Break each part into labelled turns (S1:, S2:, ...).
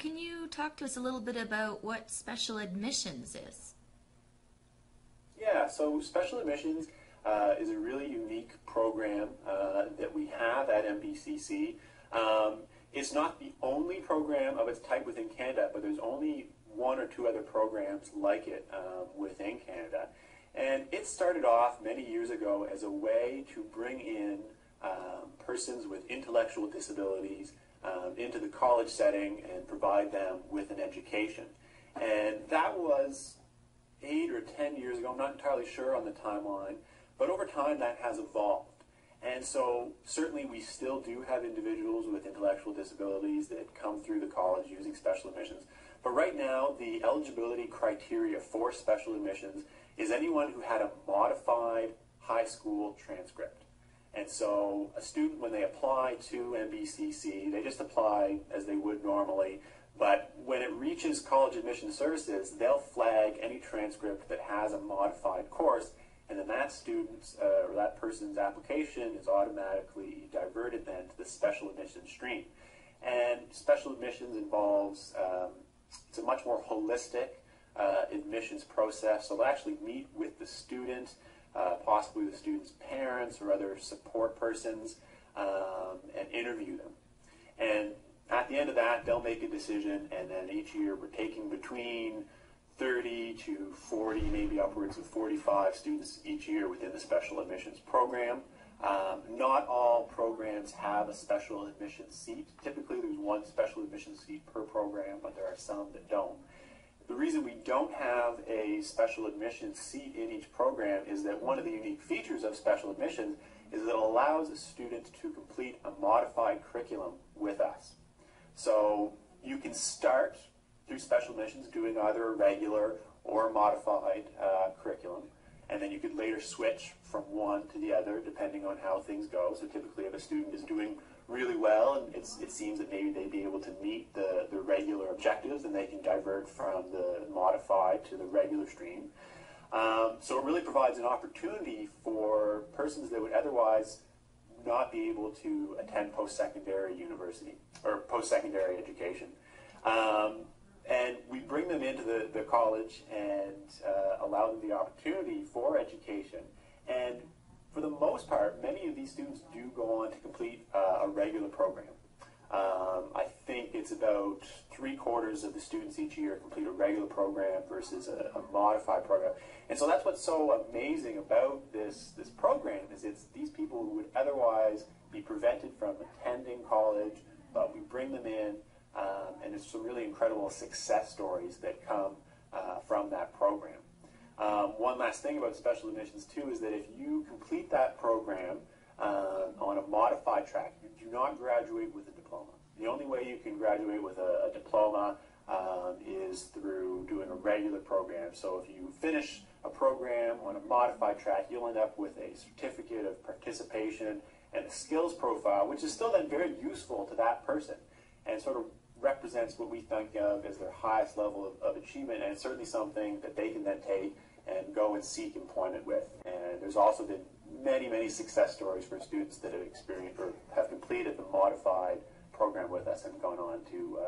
S1: Can you talk to us a little bit about what special admissions is?
S2: Yeah, so special admissions is a really unique program that we have at NBCC. It's not the only program of its type within Canada, but there's only one or two other programs like it within Canada. And it started off many years ago as a way to bring in persons with intellectual disabilities into the college setting and provide them with an education. And that was 8 or 10 years ago. I'm not entirely sure on the timeline, but over time that has evolved. And so certainly we still do have individuals with intellectual disabilities that come through the college using special admissions. But right now the eligibility criteria for special admissions is anyone who had a modified high school transcript. And so a student, when they apply to NBCC, they just apply as they would normally. But when it reaches College Admission Services, they'll flag any transcript that has a modified course, and then that student's or that person's application is automatically diverted then to the special admissions stream. And special admissions involves, it's a much more holistic admissions process. So they'll actually meet with the student, possibly the student's parents or other support persons, and interview them. And at the end of that, they'll make a decision, and then each year we're taking between 30 to 40, maybe upwards of 45 students each year within the special admissions program. Not all programs have a special admissions seat. Typically there's one special admissions seat per program, but there are some that don't. The reason we don't have a special admissions seat in each program is that one of the unique features of special admissions is that it allows a student to complete a modified curriculum with us. So you can start through special admissions doing either a regular or a modified curriculum, and then you could later switch from one to the other depending on how things go. So typically if a student is doing really well and it seems that maybe they'd be able to meet the regular objectives, then they can divert from the modified to the regular stream. So it really provides an opportunity for persons that would otherwise not be able to attend post-secondary university or post-secondary education. And we bring them into the college and allow them the opportunity for education. And for the most part, many of these students do go on to complete a regular program. I think it's about 3/4 of the students each year complete a regular program versus a modified program. And so that's what's so amazing about this program is it's these people who would otherwise be prevented from attending college, but we bring them in, and it's some really incredible success stories that come from that program. One last thing about special admissions too is that if you complete that program on a modified track, you do not graduate with a diploma. The only way you can graduate with a diploma is through doing a regular program. So if you finish a program on a modified track, you'll end up with a certificate of participation and a skills profile, which is still then very useful to that person and sort of represents what we think of as their highest level of achievement, and it's certainly something that they can then take and go and seek employment with. And there's also been many, many success stories for students that have experienced or have completed the modified program with us and gone on to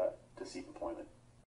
S2: seek employment.